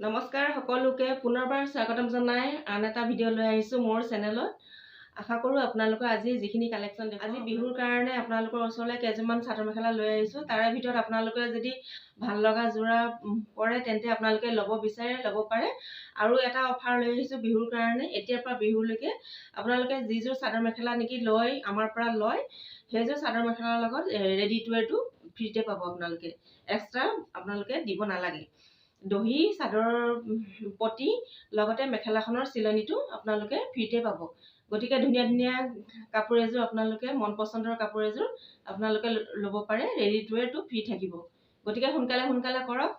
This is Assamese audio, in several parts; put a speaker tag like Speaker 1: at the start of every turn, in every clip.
Speaker 1: নমস্কাৰ সকলোকে পুনৰবাৰ স্বাগতম জনাই আন এটা ভিডিঅ' লৈ আহিছোঁ মোৰ চেনেলত। আশা কৰোঁ আপোনালোকে আজি যিখিনি কালেকশ্যন আজি বিহুৰ কাৰণে আপোনালোকৰ ওচৰলৈ কেইজনমান চাদৰ মেখেলা লৈ আহিছোঁ। তাৰে ভিতৰত আপোনালোকে যদি ভাল লগা যোৰা পৰে তেন্তে আপোনালোকে ল'ব বিচাৰে ল'ব পাৰে। আৰু এটা অফাৰ লৈ আহিছোঁ বিহুৰ কাৰণে। এতিয়াৰ পৰা বিহুলৈকে আপোনালোকে যিযোৰ চাদৰ মেখেলা নেকি লয় আমাৰ পৰা লয় সেইযোৰ চাদৰ মেখেলাৰ লগত ৰেডি টু ৱেৰটো ফ্ৰীতে পাব। আপোনালোকে এক্সট্ৰা আপোনালোকে দিব নালাগে। দহি চাদৰ পটি লগতে মেখেলাখনৰ চিলনিটো আপোনালোকে ফ্ৰীতে পাব। গতিকে ধুনীয়া ধুনীয়া কাপোৰ এযোৰ আপোনালোকে মন পচন্দৰ কাপোৰ এযোৰ আপোনালোকে ল'ব পাৰে। ৰেডি টু ৱেৰটো ফ্ৰী থাকিব। গতিকে সোনকালে কৰক।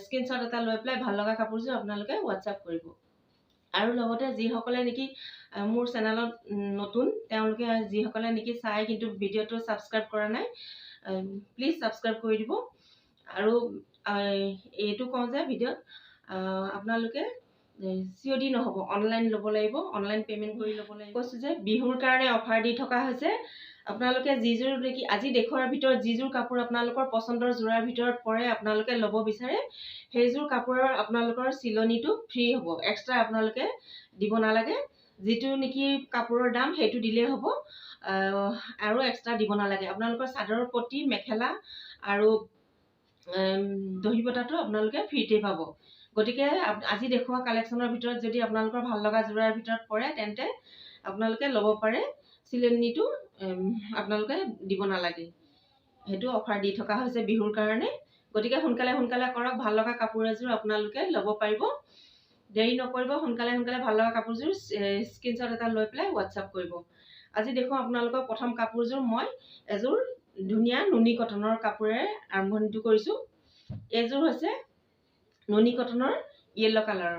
Speaker 1: স্ক্ৰীনশ্বট এটা লৈ পেলাই ভাল লগা কাপোৰযোৰ আপোনালোকে হোৱাটছআপ কৰিব। আৰু লগতে যিসকলে নেকি মোৰ চেনেলত নতুন তেওঁলোকে যিসকলে নেকি চাই কিন্তু ভিডিঅ'টো ছাবস্ক্ৰাইব কৰা নাই প্লিজ ছাবস্ক্ৰাইব কৰি দিব। আৰু এইটো কওঁ যে ভিডিঅ'ত আপোনালোকে COD নহ'ব, অনলাইন ল'ব লাগিব, অনলাইন পে'মেণ্ট কৰি ল'ব লাগিব। কৈছোঁ যে বিহুৰ কাৰণে অফাৰ দি থকা হৈছে। আপোনালোকে যিযোৰ নেকি আজি দেখুৱাৰ ভিতৰত যিযোৰ কাপোৰ আপোনালোকৰ পচন্দৰ যোৰাৰ ভিতৰত পৰে আপোনালোকে ল'ব বিচাৰে সেইযোৰ কাপোৰৰ আপোনালোকৰ চিলনিটো ফ্ৰী হ'ব। এক্সট্ৰা আপোনালোকে দিব নালাগে। যিটো নেকি কাপোৰৰ দাম সেইটো দিলেই হ'ব আৰু এক্সট্ৰা দিব নালাগে। আপোনালোকৰ চাদৰ পটি মেখেলা আৰু দহি বটাটো আপোনালোকে ফ্ৰীতে পাব। গতিকে আজি দেখুওৱা কালেকশ্যনৰ ভিতৰত যদি আপোনালোকৰ ভাল লগা যোৰাৰ ভিতৰত পৰে তেন্তে আপোনালোকে ল'ব পাৰে। চিলনিটো আপোনালোকে দিব নালাগে। সেইটো অফাৰ দি থকা হৈছে বিহুৰ কাৰণে। গতিকে সোনকালে কৰক। ভাল লগা কাপোৰ এযোৰ আপোনালোকে ল'ব পাৰিব। দেৰি নকৰিব। সোনকালে ভাল লগা কাপোৰযোৰ স্ক্ৰীনশ্বট এটা লৈ পেলাই হোৱাটছআপ কৰিব। আজি দেখুৱাম আপোনালোকক প্ৰথম কাপোৰযোৰ মই এযোৰ ধুনীয়া নুনি কটনৰ কাপোৰেৰে আৰম্ভণিটো কৰিছোঁ। এইযোৰ হৈছে নুনি কটনৰ য়েল্লো কালাৰৰ।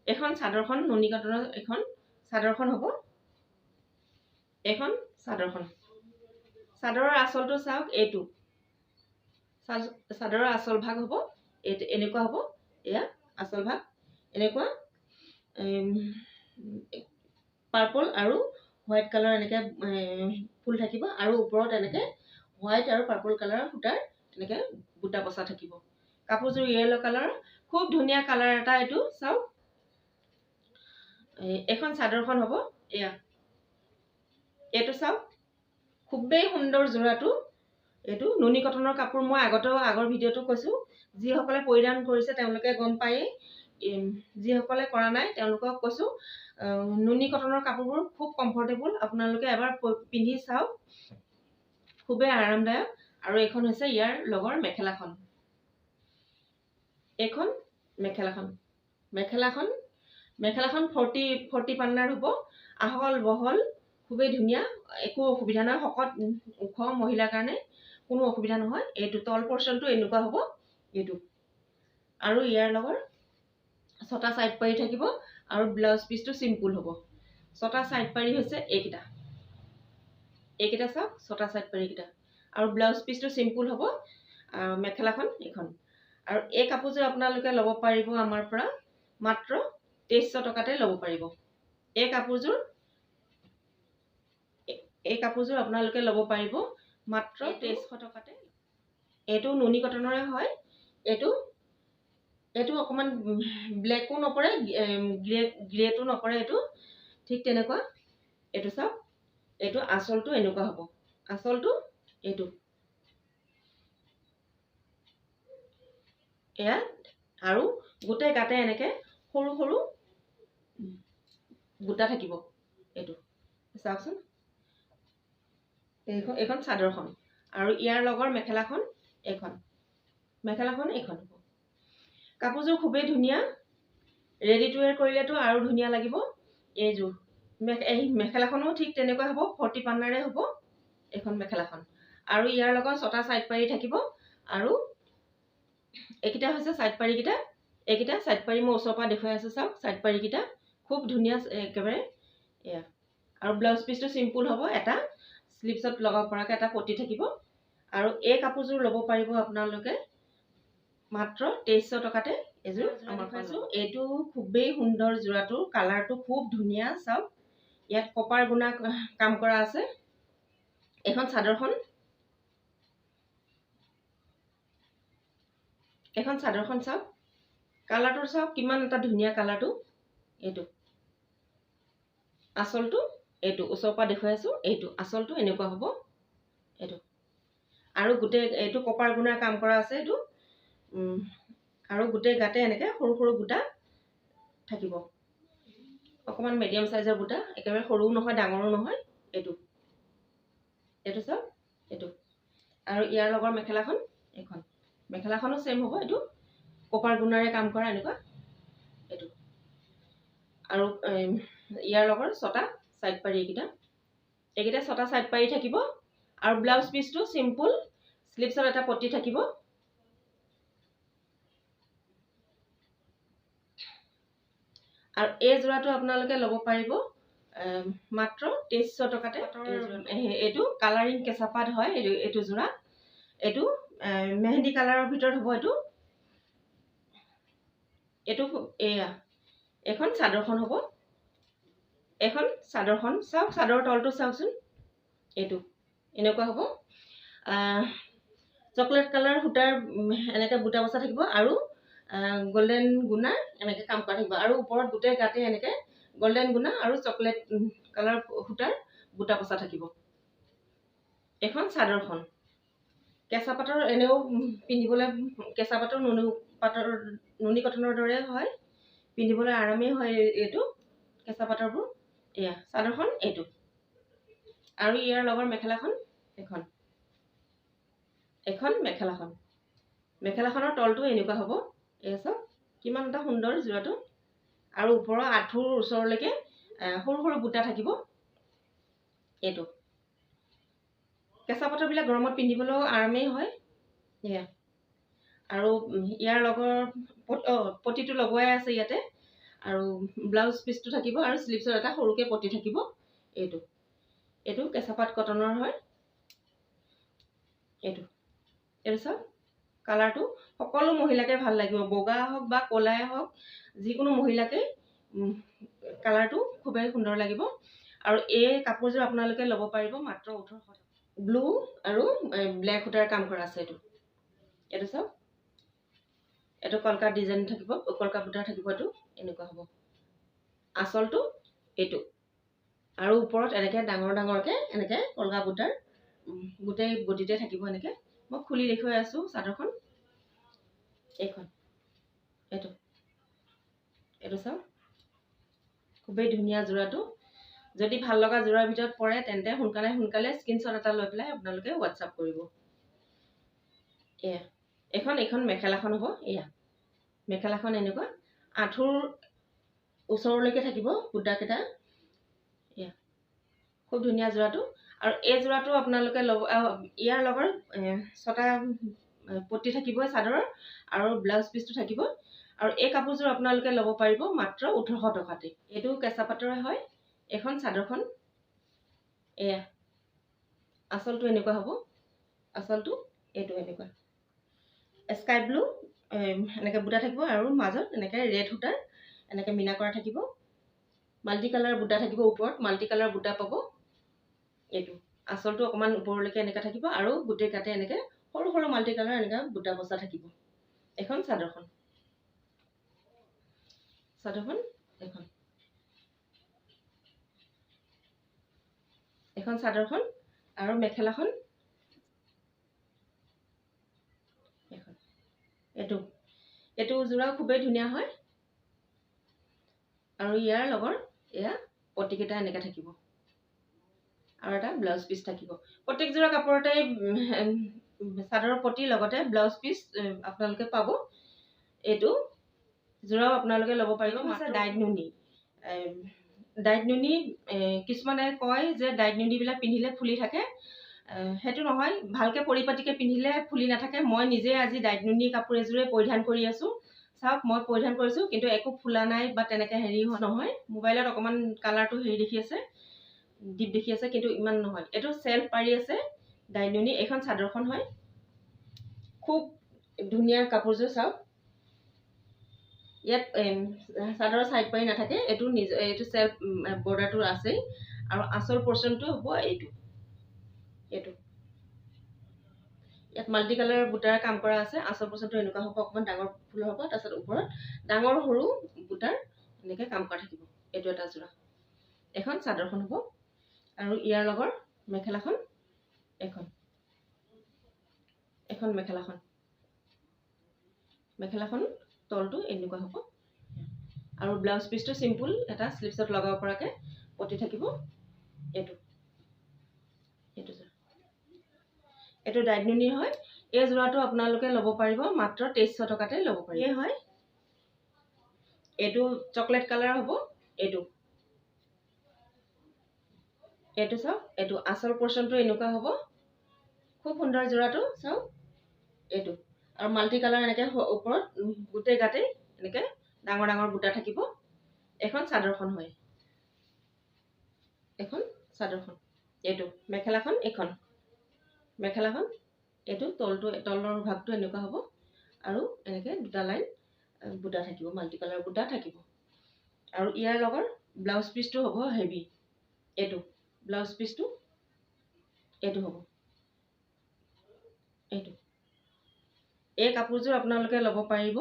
Speaker 1: এখন চাদৰখন নুনি কটনৰ এখন চাদৰখন হ'ব। এখন চাদৰখন চাদৰৰ আঁচলটো চাওক। এইটো চাদৰৰ আঁচল ভাগ হ'ব। এইটো এনেকুৱা হ'ব। এয়া আঁচল ভাগ এনেকুৱা পাৰ্পল আৰু হোৱাইট কালাৰ এনেকৈ ফুল থাকিব আৰু ওপৰত এনেকৈ হোৱাইট আৰু পাৰ্পল কালাৰৰ সূতাৰ এনেকৈ বুটা বচা থাকিব। কাপোৰযোৰ য়েল্লো কালাৰ, খুব ধুনীয়া কালাৰ এটা। এইটো চাওক। এখন চাদৰখন হ'ব। এয়া এইটো চাওক, খুবেই সুন্দৰ যোৰাটো। এইটো নুনি কটনৰ কাপোৰ। মই আগৰ ভিডিঅ'টো কৈছোঁ, যিসকলে পৰিধান কৰিছে তেওঁলোকে গম পায়েই। যিসকলে কৰা নাই তেওঁলোকক কৈছোঁ নুনি কটনৰ কাপোৰবোৰ খুব কমফৰ্টেবল। আপোনালোকে এবাৰ পিন্ধি চাওক, খুবেই আৰামদায়ক। আৰু এইখন হৈছে ইয়াৰ লগৰ মেখেলাখন। এইখন মেখেলাখন 40 পান্নাৰ হ'ব। আহল বহল, খুবেই ধুনীয়া। একো অসুবিধা নহয়। শকত ওখ মহিলাৰ কাৰণে কোনো অসুবিধা নহয়। এইটো তল পৰ্চনটো এনেকুৱা হ'ব। এইটো আৰু ইয়াৰ লগৰ 6টা ছাইড পাৰি থাকিব আৰু ব্লাউজ পিচটো চিম্পুল হ'ব। 6টা ছাইড পাৰি হৈছে এইকেইটা চাওক। 6টা ছাইড পাৰি এইকেইটা আৰু ব্লাউজ পিচটো চিম্পুল হ'ব। আৰু মেখেলাখন এইখন। আৰু এই কাপোৰযোৰ আপোনালোকে ল'ব পাৰিব আমাৰ পৰা মাত্ৰ 2300 টকাতে ল'ব পাৰিব। এই কাপোৰযোৰ আপোনালোকে ল'ব পাৰিব মাত্ৰ 2300 টকাতে। এইটো নুনি কটনৰে হয়। এইটো অকণমান ব্লেকো নপৰে, গ্ৰেটো নপৰে। এইটো ঠিক তেনেকুৱা। এইটো চাওক। এইটো আঁচলটো এনেকুৱা হ'ব। আঁচলটো এইটো এয়া আৰু গোটেই গাতে এনেকৈ সৰু সৰু বুটা থাকিব। এইটো চাওকচোন। এইখন চাদৰখন আৰু ইয়াৰ লগৰ মেখেলাখন এইখন হ'ব। কাপোৰযোৰ খুবেই ধুনীয়া। ৰেডি টু ৱেৰ কৰিলেতো আৰু ধুনীয়া লাগিব। এইযোৰ মেখেলাখনো ঠিক তেনেকুৱা হ'ব। 40 পান্নাৰে হ'ব এইখন মেখেলাখন। আৰু ইয়াৰ লগত 6টা ছাইড পাৰি থাকিব। আৰু এইকেইটা হৈছে ছাইড পাৰিকেইটা। এইকেইটা ছাইড পাৰি মই ওচৰৰ পৰা দেখুৱাই আছোঁ। চাওক ছাইড পাৰিকেইটা খুব ধুনীয়া একেবাৰে। এয়া আৰু ব্লাউজ পিচটো চিম্পুল হ'ব। এটা স্লিভছত লগাব পৰাকৈ এটা পটি থাকিব। আৰু এই কাপোৰযোৰ ল'ব পাৰিব আপোনালোকে মাত্ৰ 2300 টকাতে। এযোৰ আমাৰ পাইছোঁ। এইটো খুবেই সুন্দৰ যোৰাটো। কালাৰটো খুব ধুনীয়া। চাওক ইয়াত কপাৰ গুণা কাম কৰা আছে। এখন চাদৰখন চাওক। কালাৰটো চাওক কিমান এটা ধুনীয়া কালাৰটো। এইটো আঁচলটো, এইটো ওচৰৰ পৰা দেখুৱাই আছো। এইটো আঁচলটো এনেকুৱা হ'ব। এইটো আৰু গোটেই এইটো কপাৰ গুণাৰ কাম কৰা আছে। এইটো আৰু গোটেই গাতে এনেকৈ সৰু সৰু বুটা থাকিব। অকণমান মিডিয়াম চাইজৰ বুটা, একেবাৰে সৰুও নহয় ডাঙৰো নহয়। এইটো এইটো চাওক। এইটো আৰু ইয়াৰ লগৰ মেখেলাখন, এইখন মেখেলাখনো ছেম হ'ব। এইটো কপাৰ গুণাৰে কাম কৰা এনেকুৱা। এইটো আৰু ইয়াৰ লগৰ ছটা চাইড পাৰি, এইকেইটা ছটা চাইড পাৰি থাকিব। আৰু ব্লাউজ পিচটো চিম্পুল, স্লিভছৰ এটা পটি থাকিব। আৰু এই যোৰাটো আপোনালোকে ল'ব পাৰিব মাত্ৰ 2300 টকাতে। এইটো কালাৰিং কেঁচা পাত হয়। এইটো যোৰা, এইটো মেহেন্দি কালাৰৰ ভিতৰত হ'ব। এইটো এয়া এখন চাদৰখন হ'ব। এখন চাদৰখন চাওক, চাদৰ তলটো চাওকচোন। এইটো এনেকুৱা হ'ব। চকলেট কালাৰ সূতাৰ এনেকৈ বুটা বচা থাকিব আৰু গল্ডেন গুণাৰ এনেকৈ কাম কৰা থাকিব। আৰু ওপৰত গোটেই গাতে এনেকৈ গল্ডেন গুণা আৰু চকলেট কালাৰ সূতাৰ বুটা বচা থাকিব। এখন চাদৰখন কেঁচা পাতৰ এনেও পিন্ধিবলৈ, কেঁচা পাতৰ নুনি কটনৰ দৰে হয়, পিন্ধিবলৈ আৰামেই হয়। এইটো কেঁচা পাটৰবোৰ। এয়া চাদৰখন এইটো। আৰু ইয়াৰ লগৰ মেখেলাখন এখন মেখেলাখনৰ তলটো এনেকুৱা হ'ব। এয়া চাওক কিমান এটা সুন্দৰ যোৰাটো। আৰু ওপৰৰ আঁঠুৰ ওচৰলৈকে সৰু সৰু বুটা থাকিব। এইটো কেঁচা পাটৰবিলাক গৰমত পিন্ধিবলৈও আৰামেই হয়। এয়া আৰু ইয়াৰ লগৰ পটিটো লগোৱাই আছে ইয়াতে। আৰু ব্লাউজ পিচটো থাকিব আৰু স্লিভছৰ এটা সৰুকৈ পটি থাকিব। এইটো কেঁচা পাট কটনৰ হয়। এইটো চাওক কালাৰটো সকলো মহিলাকে ভাল লাগিব, বগা হওক বা ক'লাই হওক, যিকোনো মহিলাকে কালাৰটো খুবেই সুন্দৰ লাগিব। আৰু এই কাপোৰযোৰ আপোনালোকে ল'ব পাৰিব মাত্ৰ 1800 টকা। ব্লু আৰু ব্লেক সূতাৰ কাম কৰা আছে। এইটো চাওক, এইটো কলকা ডিজাইন থাকিব, কলকা বুটাৰ থাকিব। এইটো এনেকুৱা হ'ব আঁচলটো। এইটো আৰু ওপৰত এনেকৈ ডাঙৰ ডাঙৰকৈ এনেকৈ কলকা বুটাৰ গোটেই বডিতে থাকিব। এনেকৈ মই খুলি দেখুৱাই আছোঁ চাদৰখন। এইটো চাওক খুবেই ধুনীয়া যোৰাটো। যদি ভাল লগা যোৰাৰ ভিতৰত পৰে তেন্তে সোনকালে স্ক্ৰীনশ্বট এটা লৈ পেলাই আপোনালোকে হোৱাটছআপ কৰিব। এয়া এইখন মেখেলাখন হ'ব। এয়া মেখেলাখন এনেকুৱা আঁঠুৰ ওচৰলৈকে থাকিব বুটাকেইটা। এয়া খুব ধুনীয়া যোৰাটো। আৰু এই যোৰাটো আপোনালোকে ল'ব। ইয়াৰ লগৰ ছটা পটি থাকিব চাদৰৰ আৰু ব্লাউজ পিচটো থাকিব। আৰু এই কাপোৰযোৰ আপোনালোকে ল'ব পাৰিব মাত্ৰ 1800 টকাতে। এইটো কেঁচা পাটৰে হয়। এখন চাদৰখন এয়া আঁচলটো এনেকুৱা হ'ব। আঁচলটো এইটো এনেকুৱা স্কাই ব্লু এনেকৈ বুটা থাকিব আৰু মাজত এনেকৈ ৰেড সূতাৰ এনেকৈ মিনা কৰা থাকিব। মাল্টি কালাৰ বুটা থাকিব, ওপৰত মাল্টি কালাৰ বুটা পাব। এইটো আঁচলটো অকণমান ওপৰলৈকে এনেকৈ থাকিব আৰু গোটেই গাতে এনেকৈ সৰু সৰু মাল্টি কালাৰ এনেকৈ বুটা বচা থাকিব। এখন চাদৰখন এখন চাদৰখন আৰু মেখেলাখন এইটো যোৰাও খুবেই ধুনীয়া হয়। আৰু ইয়াৰ লগৰ এয়া পটিকেইটা এনেকৈ থাকিব আৰু এটা ব্লাউজ পিচ থাকিব। প্ৰত্যেকযোৰা কাপোৰতে চাদৰৰ পটি লগতে ব্লাউজ পিচ আপোনালোকে পাব। এইটো যোৰাও আপোনালোকে ল'ব পাৰিব মাত্ৰ ডাইট নুনি। কিছুমানে কয় যে ডাইট নুনিবিলাক পিন্ধিলে ফুলি থাকে। সেইটো নহয়, ভালকৈ পৰিপাটিকৈ পিন্ধিলে ফুলি নাথাকে। মই নিজে আজি ডাইট নুনি কাপোৰ এযোৰে পৰিধান কৰি আছোঁ। চাওক মই পৰিধান কৰিছোঁ, কিন্তু একো ফুলা নাই বা তেনেকৈ হেৰি নহয়। মোবাইলত অকণমান কালাৰটো হেৰি দেখি আছে, ডিপ দেখি আছে, কিন্তু ইমান নহয়। এইটো চেল্ফ পাৰি আছে ডাইট নুনি। এইখন চাদৰখন হয়। খুব ধুনীয়া কাপোৰযোৰ চাওক। ইয়াত চাদৰৰ চাইড পাৰি নাথাকে। এইটো চেল্ফ বৰ্ডাৰটো আছেই। আৰু আঁচল পৰ্চনটো হ'ব এইটো ইয়াত মাল্টি কালাৰ বুটাৰ কাম কৰা আছে। আঁচল পৰ্যন্ত এনেকুৱা হ'ব, অকণমান ডাঙৰ ফুলৰ হ'ব। তাৰপিছত ওপৰত ডাঙৰ সৰু বুটাৰ এনেকৈ কাম কৰা থাকিব। এইটো এটা যোৰা। এখন চাদৰখন হ'ব আৰু ইয়াৰ লগৰ মেখেলাখন এখন মেখেলাখন তলটো এনেকুৱা হ'ব আৰু ব্লাউজ পিচটো চিম্পুল এটা স্লিভছত লগাব পৰাকৈ পতি থাকিব। এইটো ডাইনুনিৰ হয়। এই যোৰাটো আপোনালোকে ল'ব পাৰিব মাত্ৰ 2300 টকাতে ল'ব পাৰিব। এই হয়, এইটো চকলেট কালাৰ হ'ব। এইটো চাওক, এইটো আঁচল পৰ্চনটো এনেকুৱা হ'ব। খুব সুন্দৰ যোৰাটো চাওক। এইটো আৰু মাল্টি কালাৰ এনেকৈ ওপৰত গোটেই গাতেই এনেকৈ ডাঙৰ ডাঙৰ বুটা থাকিব। এখন চাদৰখন হয়, এইটো মেখেলাখন। মেখেলাখন এইটো তলৰ ভাগটো এনেকুৱা হ'ব আৰু এনেকৈ দুটা লাইন বুটা থাকিব, মাল্টি কালাৰ বুটা থাকিব। আৰু ইয়াৰ লগৰ ব্লাউজ পিচটো হ'ব হেভি। এইটো ব্লাউজ পিচটো এইটো হ'ব। এই কাপোৰযোৰ আপোনালোকে ল'ব পাৰিব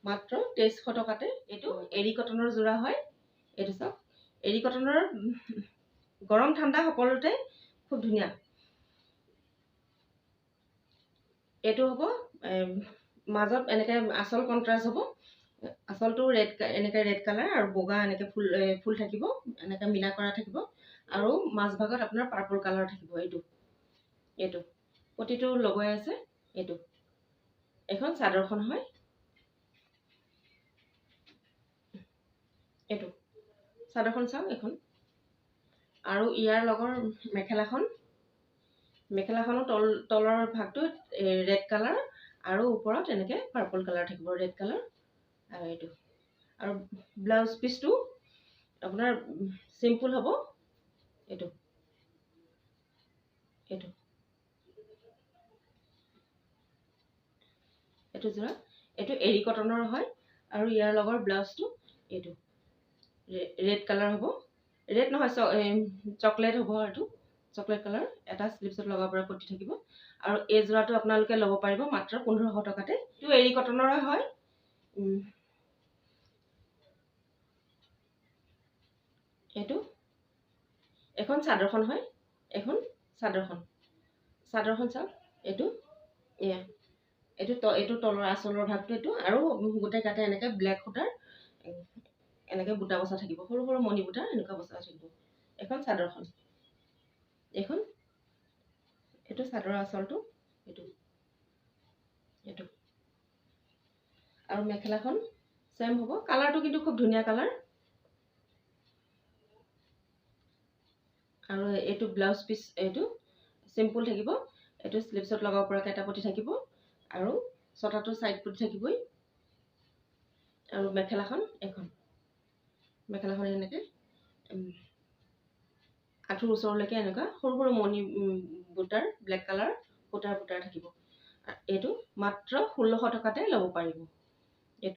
Speaker 1: মাত্ৰ 2300 টকাতে। এইটো এৰী কটনৰ যোৰা হয়। এইটো চাওক, এৰী কটনৰ গৰম ঠাণ্ডা সকলোতে খুব ধুনীয়া। এইটো হ'ব মাজত এনেকৈ আঁচল কণ্ট্ৰাষ্ট হ'ব। আঁচলটো এনেকৈ ৰেড কালাৰ আৰু বগা এনেকৈ ফুল থাকিব, এনেকৈ মিনা কৰা থাকিব আৰু মাজভাগত আপোনাৰ পাৰ্পল কালাৰ থাকিব। এইটো প্ৰতিটো লগাই আছে। এইটো এখন চাদৰখন হয়। এইটো চাদৰখন চাওক এখন। আৰু ইয়াৰ লগৰ মেখেলাখনো তলৰ ভাগটো ৰেড কালাৰ আৰু ওপৰত এনেকৈ পাৰ্পল কালাৰ থাকিব, ৰেড কালাৰ। আৰু এইটো আৰু ব্লাউজ পিচটো আপোনাৰ চিম্পুল হ'ব। এইটো যোৰা। এইটো এৰী কটনৰ হয় আৰু ইয়াৰ লগৰ ব্লাউজটো এইটো ৰেড কালাৰ হ'ব। ৰেড নহয়, চকলেট হ'ব। এইটো চকলেট কালাৰ এটা স্লিভছত লগাব পৰা পতি থাকিব। আৰু এই যোৰাটো আপোনালোকে ল'ব পাৰিব মাত্ৰ 1500 টকাতে। এইটো এৰী কটনৰে হয়। এইটো এখন চাদৰখন হয়। চাদৰখন চাওক। এইটো তলৰ আঁচলৰ ভাগটো এইটো আৰু গোটেই গাতে এনেকৈ ব্লেক সূতাৰ এনেকৈ বুটা বচা থাকিব, সৰু সৰু মণি বুটাৰ এনেকুৱা বচা থাকিব। এখন চাদৰখন। এইটো চাদৰৰ আঁচলটো। এইটো আৰু মেখেলাখন চেম হ'ব। কালাৰটো কিন্তু খুব ধুনীয়া কালাৰ। আৰু এইটো ব্লাউজ পিচ এইটো চিম্পুল থাকিব। এইটো স্লিভছত লগাব পৰাকৈ এটা পতি থাকিব আৰু ছটাটো ছাইড পতি থাকিবই। আৰু মেখেলাখন এনেকৈ আঁঠুৰ ওচৰলৈকে এনেকুৱা সৰু সৰু মণি বুটাৰ ব্লেক কালাৰ বুটাৰ থাকিব। এইটো মাত্ৰ 1600 টকাতে ল'ব পাৰিব।